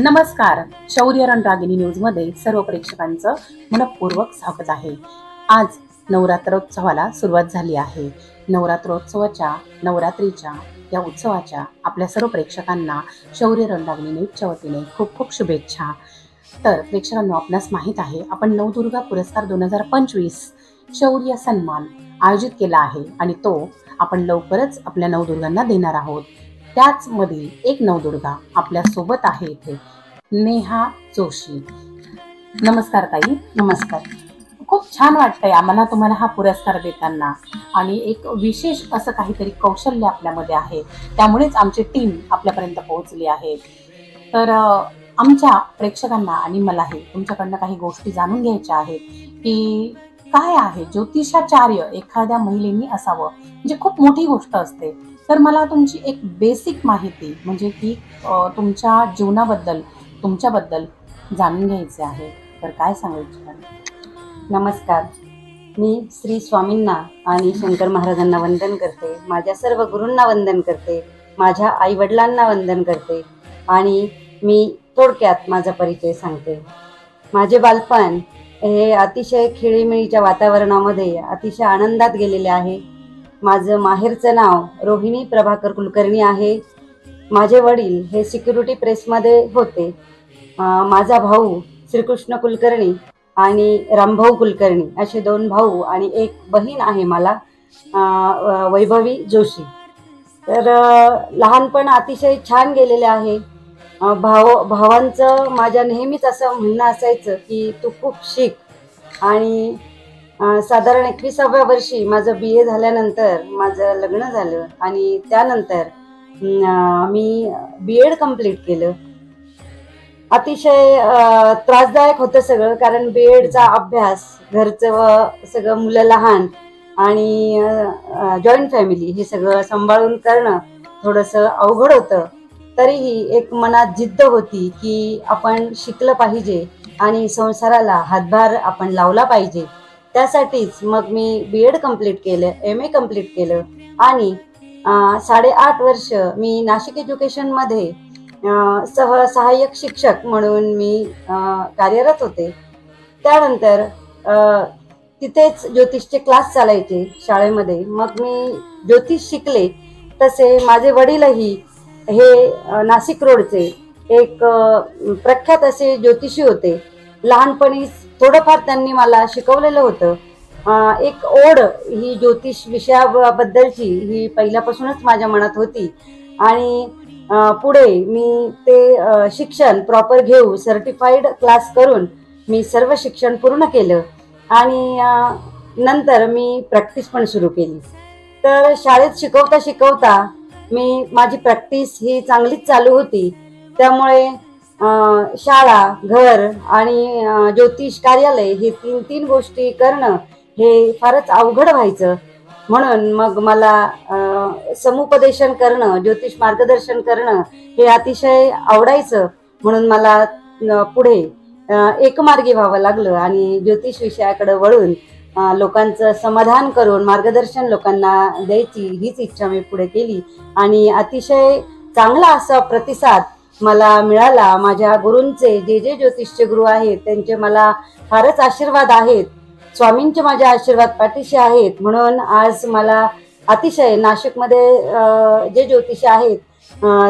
नमस्कार. शौर्य रणरागिणी न्यूजमध्ये सर्व प्रेक्षकांचं मनपूर्वक स्वागत आहे. आज नवरात्रोत्सवाला सुरुवात झाली आहे. नवरात्रीच्या या उत्सवाच्या आपल्या सर्व प्रेक्षकांना शौर्य रणरागिणी न्यूजच्या वतीने खूप खूप शुभेच्छा. तर प्रेक्षकांना आपणास माहीत आहे, आपण नवदुर्गा पुरस्कार 2025 शौर्य सन्मान आयोजित केला आहे आणि तो आपण लवकरच आपल्या नवदुर्गांना देणार आहोत. त्याच मधील एक नवदुर्गा आपल्या सोबत आहे इथे, नेहा जोशी. नमस्कार ताई. नमस्कार. खूप छान वाटतंय आम्हाला तुम्हाला हा पुरस्कार देताना आणि एक विशेष असं काहीतरी कौशल्य आपल्यामध्ये आहे, त्यामुळेच आमची टीम आपल्यापर्यंत पोहोचली आहे. तर आमच्या प्रेक्षकांना आणि मलाही तुमच्याकडनं काही गोष्टी जाणून घ्यायच्या आहेत की काय आहे ज्योतिषाचार्य एखाद्या महिलेनी असावं, म्हणजे खूप मोठी गोष्ट असते. तर मला तुमची एक बेसिक माहिती म्हणजे की तुमच्या जीवनाबद्दल तुमच्याबद्दल जाणून घ्यायचे आहे. तर काय सांगू इच्छिता? नमस्कार. मी श्री स्वामींना आणि शंकर महाराजांना वंदन करते, माझ्या सर्व गुरूंना वंदन करते, माझ्या आईवडिलांना वंदन करते आणि मी थोडक्यात माझा परिचय सांगते. माझे बालपण हे अतिशय खेळीमेळीच्या वातावरणामध्ये अतिशय आनंदात गेलेले आहे. माझं माहेरचं नाव रोहिणी प्रभाकर कुलकर्णी आहे. माझे वडील हे सिक्युरिटी प्रेसमध्ये होते. माझा भाऊ श्रीकृष्ण कुलकर्णी आणि रामभाऊ कुलकर्णी असे 2 भाऊ आणि एक बहीण आहे मला, वैभवी जोशी. तर लहानपण अतिशय छान गेलेले आहे. भावांचं माझ्या नेहमीच असं म्हणणं असायचं की तू खूप शिक आणि साधारण 21व्या वर्षी माझं BA झाल्यानंतर माझं लग्न झालं आणि त्यानंतर मी BEd कंप्लीट केलं. अतिशय त्रासदायक होतं सगळं, कारण BEdचा अभ्यास, घरचं सगळं, मुलं लहान आणि जॉईंट फॅमिली हे सगळं सांभाळून करणं थोडंसं अवघड होतं. तरीही एक मनात जिद्द होती की आपण शिकलं पाहिजे आणि संसाराला हातभार आपण लावला पाहिजे. त्यासाठीच मग मी BEd कंप्लीट केलं, MA कंप्लीट केलं आणि 8.5 वर्ष मी नाशिक एज्युकेशनमध्ये सहाय्यक शिक्षक म्हणून मी कार्यरत होते. त्यानंतर तिथेच ज्योतिषचे क्लास चालायचे शाळेमध्ये. मग मी ज्योतिष शिकले. तसे माझे वडीलही हे नाशिक रोडचे एक प्रख्यात असे ज्योतिषी होते. लहानपणी थोडंफार त्यांनी मला शिकवलेलं होतं. एक ओढ ही ज्योतिष विषयाबद्दलची ही पहिल्यापासूनच माझ्या मनात होती आणि पुढे मी ते शिक्षण प्रॉपर घेऊ, सर्टिफाईड क्लास करून मी सर्व शिक्षण पूर्ण केलं आणि नंतर मी प्रॅक्टिस पण सुरू केली. तर शाळेत शिकवता शिकवता माझी प्रॅक्टिस ही चांगलीच चालू होती. त्यामुळे शाळा, घर आणि ज्योतिष कार्यालय हे 3 गोष्टी करणं हे फारच अवघड व्हायचं. म्हणून मग मला समुपदेशन करणं, ज्योतिष मार्गदर्शन करणं हे अतिशय आवडायचं. म्हणून मला पुढे एकमार्गी व्हावं लागलं आणि ज्योतिष विषयाकडे वळून लोकांचं समाधान करून मार्गदर्शन लोकांना द्यायची हीच इच्छा मी पुढे केली आणि अतिशय चांगला असा प्रतिसाद मला मिळाला. माझ्या गुरूंचे, जे ज्योतिषचे गुरु आहेत त्यांचे मला फारच आशीर्वाद आहेत. स्वामींचे माझे आशीर्वाद पाठीशी आहेत. म्हणून आज मला अतिशय नाशिकमध्ये जे ज्योतिषी आहेत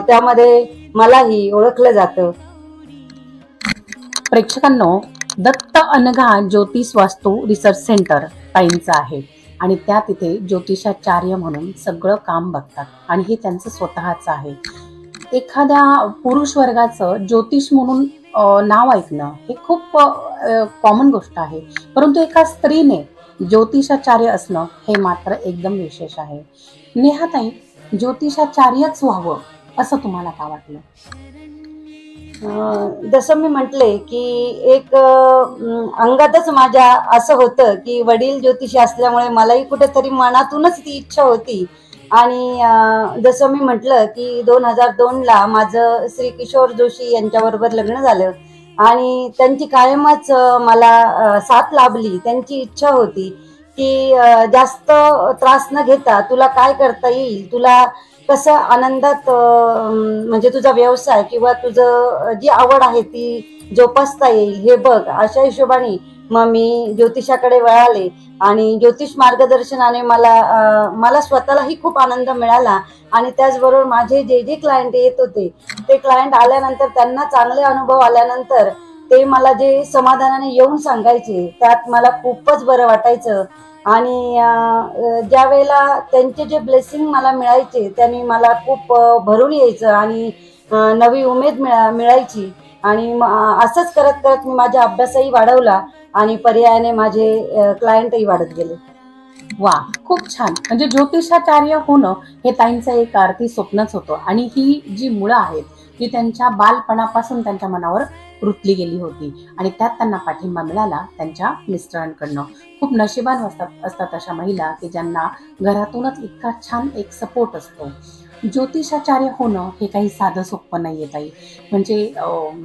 त्यामध्ये मलाही ओळखलं जातं. प्रेक्षकांनो, दत्त अनघा ज्योतिष वास्तू रिसर्च सेंटर ताईंचं आहे आणि त्या तिथे ज्योतिषाचार्य म्हणून सगळं काम बघतात आणि हे त्यांचं स्वतःचं आहे. एखाद्या पुरुष वर्गाचं ज्योतिष म्हणून नाव ऐकणं हे खूप कॉमन गोष्ट आहे, परंतु एका स्त्रीने ज्योतिषाचार्य असणं हे मात्र एकदम विशेष आहे. नेहाताई, ज्योतिषाचार्यच व्हावं असं तुम्हाला का वाटलं? जसं मी म्हटले की एक अंगातच माझ्या असं होतं की वडील ज्योतिषी असल्यामुळे मलाही कुठेतरी मनातूनच ती इच्छा होती. आणि जसं मी म्हटलं की 2002ला माझं श्री किशोर जोशी यांच्याबरोबर लग्न झालं आणि त्यांची कायमच मला साथ लाभली. त्यांची इच्छा होती की जास्त त्रास न घेता तुला काय करता येईल, तुला कसं आनंदात म्हणजे तुझा व्यवसाय किंवा तुझं जी आवड आहे ती जोपासता येईल हे बघ, अशा हिशोबाने मग मी ज्योतिषाकडे वळाले. आणि ज्योतिष मार्गदर्शनाने मला स्वतःलाही खूप आनंद मिळाला. आणि त्याचबरोबर माझे जे जे क्लायंट येत होते ते क्लायंट आल्यानंतर त्यांना चांगले अनुभव आल्यानंतर ते मला जे समाधानाने येऊन सांगायचे त्यात मला खूपच बरं वाटायचं. आणि ज्या वेळेला त्यांचे जे ब्लेसिंग मला मिळायचे त्यांनी मला खूप भरून यायचं आणि नवी उमेद मिळायची. आणि असंच करत करत मी माझा अभ्यासही वाढवला आणि पर्यायाने माझे क्लायंटही वाढत गेले. वा, खूप छान. म्हणजे ज्योतिषाचार्य होणं हे ताईंचं एक अर्थी स्वप्नच होतं आणि ही जी मुळं आहेत ती त्यांच्या बालपणापासून त्यांच्या मनावर रुतली गेली होती आणि त्यात त्यांना पाठिंबा मिळाला त्यांच्या मिस्टरांकडनं. खूप नशिबान असतात अशा महिला की ज्यांना घरातूनच इतका छान एक सपोर्ट असतो. ज्योतिषाचार्य होणं हे काही साधं सोपं नाहीये ताई. म्हणजे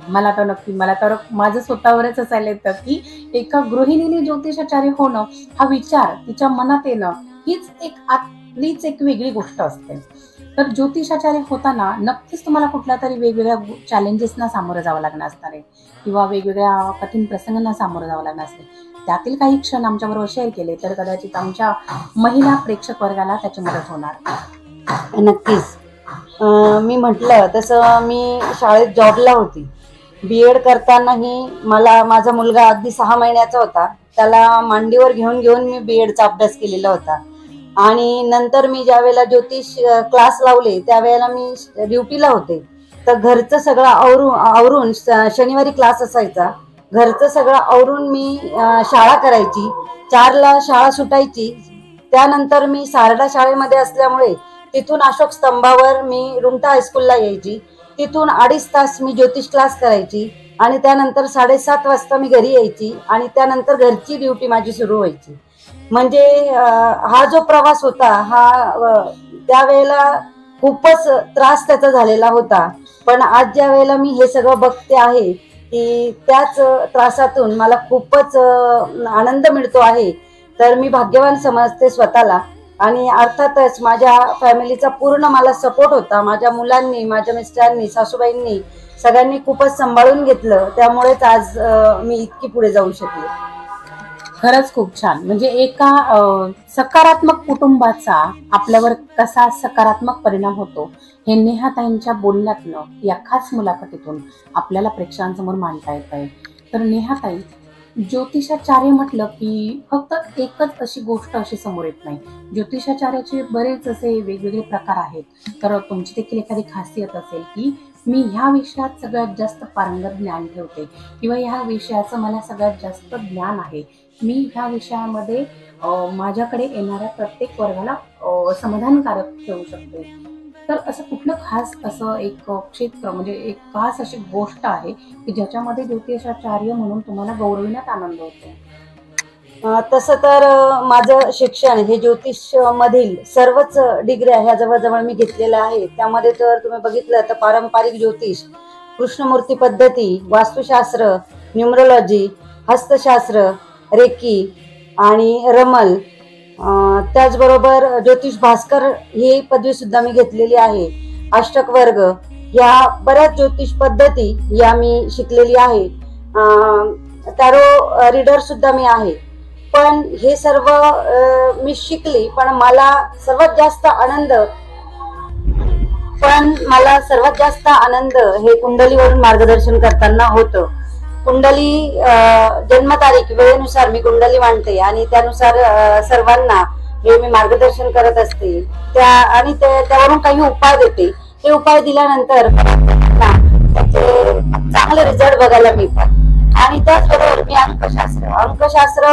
मला तर माझं स्वतःवरच असायला येतं की एका गृहिणीने ज्योतिषाचार्य होणं हा विचार तिच्या मनात येणं हीच एक वेगळी गोष्ट असते. तर ज्योतिषाचार्य होताना नक्कीच तुम्हाला कुठल्या तरी वेगवेगळ्या चॅलेंजेसना सामोरं जावं लागणार असणार आहे किंवा वेगवेगळ्या कठीण प्रसंगांना सामोरं जावं लागणार असते. त्यातील काही क्षण आमच्याबरोबर शेअर केले तर कदाचित आमच्या महिला प्रेक्षक वर्गाला त्याची मदत होणार. नक्कीच. मी म्हटलं तसं मी शाळेत जॉबला होती. BEd करतानाही माझा मुलगा अगदी 6 महिन्याचा होता. त्याला मांडीवर घेऊन घेऊन मी BEdचा अभ्यास केलेला होता. आणि नंतर मी ज्या वेळेला ज्योतिष क्लास लावले त्यावेळेला मी ड्युटीला होते. तर घरचं सगळं आवरून शनिवारी क्लास असायचा. घरचं सगळं आवरून मी शाळा करायची. 4ला शाळा सुटायची. त्यानंतर मी सारडा शाळेमध्ये असल्यामुळे तिथून अशोक स्तंभावर मी रुमटा हायस्कूलला यायची. तिथून 2.5 तास मी ज्योतिष क्लास करायची आणि त्यानंतर 7:30 वाजता मी घरी यायची आणि त्यानंतर घरची ड्युटी माझी सुरू व्हायची. म्हणजे हा जो प्रवास होता त्यावेळेला खूपच त्रास त्याचा झालेला होता. पण आज ज्या वेळेला मी हे सगळं बघते आहे की त्याच त्रासातून मला खूपच आनंद मिळतो आहे. तर मी भाग्यवान समजते स्वतःला. आणि अर्थातच माझ्या फॅमिलीचा पूर्ण मला सपोर्ट होता. माझ्या मुलांनी, माझ्या मिस्टरांनी, सासूबाईंनी सगळ्यांनी खूपच सांभाळून घेतलं. त्यामुळेच आज मी इतकी पुढे जाऊ शकले. खरंच खूप छान. म्हणजे एका सकारात्मक कुटुंबाचा आपल्यावर कसा सकारात्मक परिणाम होतो हे नेहाताईंच्या बोलण्यातनं या खास मुलाखतीतून आपल्याला प्रेक्षकांसमोर मांडता येत आहे. तर नेहाताई, ज्योतिषाचार्य म्हटलं की फक्त एकच अशी गोष्ट अशी समोर येत नाही. ज्योतिषाचार्याचे बरेच असे वेगवेगळे प्रकार आहेत. तर तुमची देखील एखादी खासियत असेल की मी ह्या विषयात सगळ्यात जास्त पारंगत ज्ञान ठेवते किंवा ह्या विषयाचं मला सगळ्यात जास्त ज्ञान आहे. मी ह्या विषयामध्ये माझ्याकडे येणाऱ्या प्रत्येक वर्गाला समाधानकारक ठेवू शकते. तर असं कुठलं खास असं एक क्षेत्र म्हणजे एक खास अशी गोष्ट आहे की ज्याच्यामध्ये ज्योतिषाचार्य म्हणून तुम्हाला गौरविण्यात आनंद होतो? तसं तर माझं शिक्षण हे ज्योतिष मधील सर्वच डिग्र्या ह्या जवळजवळ मी घेतलेल्या आहेत. त्यामध्ये तर तुम्ही बघितलं तर पारंपरिक ज्योतिष, कृष्णमूर्ती पद्धती, वास्तुशास्त्र, न्यूमरोलॉजी, हस्तशास्त्र, रेकी आणि रमल, त्याचबरोबर ज्योतिष भास्कर ही पदवी सुद्धा मी घेतलेली आहे. अष्टक वर्ग या बऱ्याच ज्योतिष पद्धती या मी शिकलेली आहे. टॅरो रीडर सुद्धा मी आहे. पण हे सर्व मी शिकली. पण मला सर्वात जास्त आनंद हे कुंडलीवरून मार्गदर्शन करताना होतं. कुंडली जन्मतारीख वेळेनुसार मी कुंडली मांडते आणि त्यानुसार सर्वांना हे मी मार्गदर्शन करत असते. त्यावरून काही उपाय देते. हे उपाय दिल्यानंतर त्याचे चांगले रिझल्ट बघायला मिळतात. आणि त्याचबरोबर मी अंकशास्त्र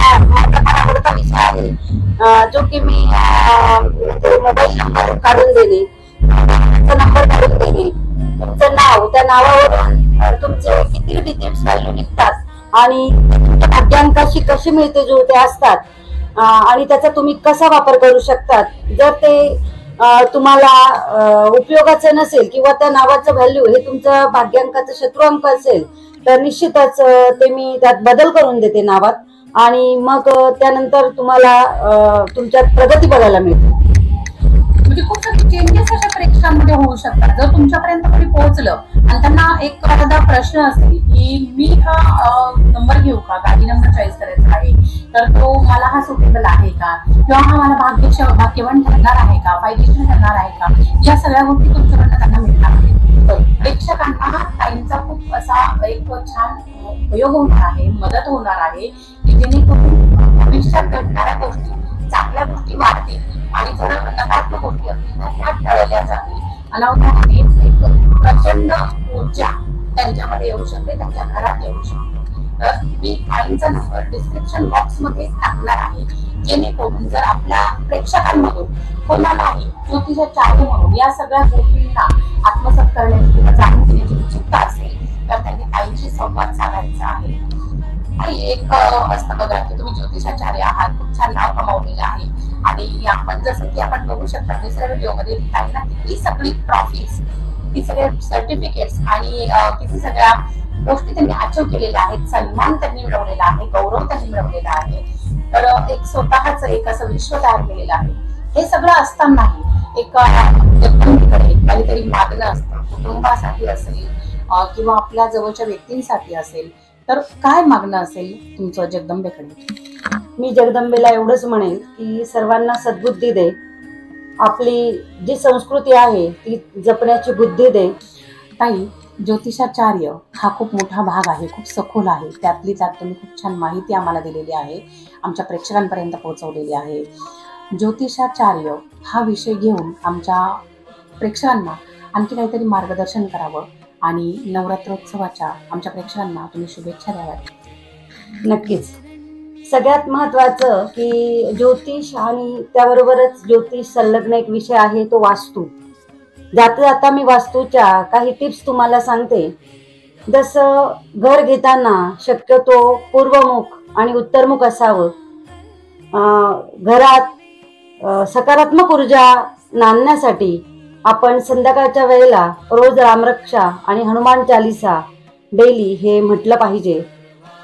माझा आवडता विषय आहे, जो की मी मोबाईल नंबर काढून देणे, नंबर काढून देणे, तुमचं नाव, त्या नावावरून तुमचे किती डिजिट्स व्हॅल्यू निघतात आणि तुमच्या भाग्यांकाशी कशी मिळते जुळते असतात आणि त्याचा तुम्ही कसा वापर करू शकतात. जर ते तुम्हाला उपयोगाचं नसेल किंवा त्या नावाचं व्हॅल्यू हे तुमचं भाग्यांकाचं शत्रू अंक असेल तर निश्चितच ते मी त्यात बदल करून देते नावात आणि मग त्यानंतर तुम्हाला तुमच्यात प्रगती बघायला मिळते. म्हणजे खूप प्रेक्षकांमध्ये होऊ शकतात. जर तुमच्यापर्यंत कोणी पोहोचलं आणि त्यांना एक एखादा प्रश्न असेल की मी हा नंबर घेऊ का, गाडी नंबर चॉईस करायचा आहे, तर तो मला हा सुटेबल आहे का, किंवा हा मला भाग्यवान ठरणार आहे का, फायदेशीर ठरणार आहे का, या सगळ्या गोष्टी तुमच्याकडनं त्यांना मिळणार आहेत. प्रेक्षकांना टाइमचा खूप असा एक छान उपयोग होणार आहे, मदत होणार आहे, की जेणेकरून भविष्यात घडणाऱ्या गोष्टी, चांगल्या गोष्टी वाढतील आणि जर नकारात्मक गोष्टी असतील तर त्या टळल्या जातील. अनावधानाने एक प्रचंड ऊर्जा त्यांच्यामध्ये येऊ शकते, त्यांच्या घरात येऊ शकते. तर मी आईचा नंबर डिस्क्रिप्शन बॉक्स मध्ये टाकणार आहे, जेणेकरून जर आपल्या प्रेक्षकांमधून कोणालाही ज्योतिषाचार्य म्हणून या सगळ्या गोष्टींना आत्मसात करण्याची किंवा जाणून घेण्याची उत्सुकता असेल तर त्यांनी आईशी संवाद साधायचा आहे. आणि एक असतं बघा की तुम्ही ज्योतिषाचार्य आहात, खूप छान नाव कमावलेलं आहे, आणि आपण जसं की आपण बघू शकता दुसऱ्या व्हिडिओमध्ये ताईंना किती सगळी ट्रॉफीज, किती सगळे सर्टिफिकेट्स आणि किती सगळ्या गोष्टी त्यांनी अचीव केलेल्या आहेत, सन्मान त्यांनी मिळवलेला आहे, गौरव त्यांनी मिळवलेला आहे. तर एक स्वतःच एक असं विश्व तयार केलेलं आहे. हे सगळं असतानाही एक जगदंबेकडे काहीतरी मागणं असतं, कुटुंबासाठी असेल किंवा आपल्या जवळच्या व्यक्तींसाठी असेल, तर काय मागणं असेल तुमचं जगदंबेकडे? मी जगदंबेला एवढंच म्हणेल की सर्वांना सद्बुद्धी दे, आपली जी संस्कृती आहे ती जपण्याची बुद्धी दे. ताई, ज्योतिषाचार्य हा खूप मोठा भाग आहे, खूप सखोल आहे. त्यातली त्यात तुम्ही खूप छान माहिती आम्हाला दिलेली आहे, आमच्या प्रेक्षकांपर्यंत पोहोचवलेली आहे. ज्योतिषाचार्य हा विषय घेऊन आमच्या प्रेक्षकांना आणखी काहीतरी मार्गदर्शन करावं आणि नवरात्रोत्सवाच्या आमच्या प्रेक्षकांना तुम्ही शुभेच्छा द्याव्यात. नक्कीच. सगळ्यात महत्वाचं की ज्योतिष आणि त्याबरोबरच ज्योतिष संलग्न एक विषय आहे तो वास्तू. जाता जाता मी वास्तूच्या काही टिप्स तुम्हाला सांगते. जसं घर घेताना शक्यतो पूर्वमुख आणि उत्तरमुख असावं. घरात सकारात्मक ऊर्जा नांदण्यासाठी आपण संध्याकाळच्या वेळेला रोज रामरक्षा आणि हनुमान चालीसा डेली हे म्हटलं पाहिजे.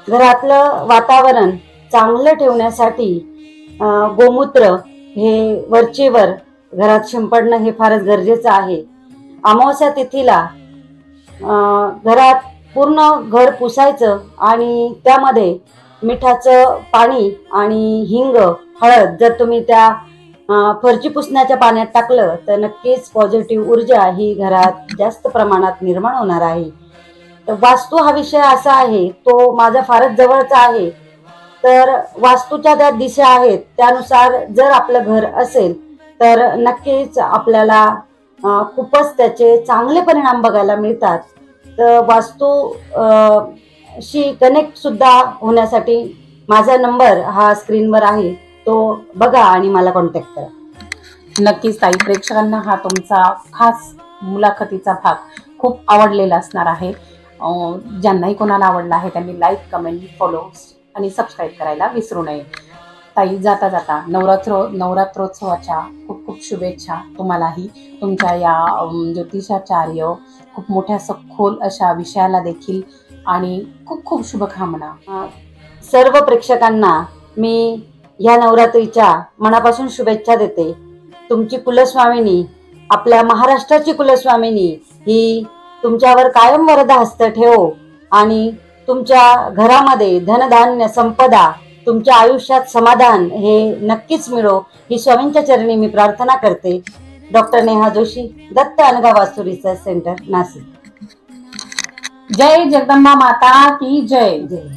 घरातलं वातावरण चांगलं ठेवण्यासाठी गोमूत्र हे वरचेवर घरात शिंपडणं हे फारच गरजेचं आहे. अमावस्या तिथीला घरात पूर्ण घर पुसायचं आणि त्यामध्ये मिठाचं पाणी आणि हिंग, हळद जर तुम्ही त्या फरची पुसण्याच्या पाण्यात टाकलं तर नक्कीच पॉझिटिव्ह ऊर्जा ही घरात जास्त प्रमाणात निर्माण होणार आहे. तर वास्तू हा विषय असा आहे, तो माझा फारच जवळचा आहे. तर वास्तूच्या त्या दिशा आहेत, त्यानुसार जर आपलं घर असेल तर नक्कीच आपल्याला खूपच त्याचे चांगले परिणाम बघायला मिळतात. तर वास्तू शी कनेक्ट सुद्धा होण्यासाठी माझा नंबर हा स्क्रीनवर आहे, तो बघा आणि मला कॉन्टॅक्ट करा. नक्कीच ताई, प्रेक्षकांना हा तुमचा खास मुलाखतीचा भाग खूप आवडलेला असणार आहे. ज्यांनाही कोणाला आवडला आहे त्यांनी लाईक, कमेंट, फॉलो आणि सबस्क्राईब करायला विसरू नये. ताई, जाता जाता नवरात्रोत्सवाच्या खूप खूप शुभेच्छा तुम्हालाही. तुमच्या या ज्योतिषाचार्य खूप मोठ्या सखोल अशा विषयाला देखील आणि खूप खूप शुभकामना. सर्व प्रेक्षकांना मी या नवरात्रीच्या मनापासून शुभेच्छा देते. तुमची कुलस्वामिनी, आपल्या महाराष्ट्राची कुलस्वामिनी ही तुमच्यावर कायम वरद हस्त ठेवो आणि तुमच्या घरामध्ये धनधान्य संपदा, तुमच्या आयुष्यात समाधान हे नक्कीच मिळो ही स्वामींच्या चरणी मी प्रार्थना करते. डॉक्टर नेहा जोशी, दत्त अनगा वास्तू रिसर्च सेंटर, नाशिक. जय जगदंबा माता की जय. जय.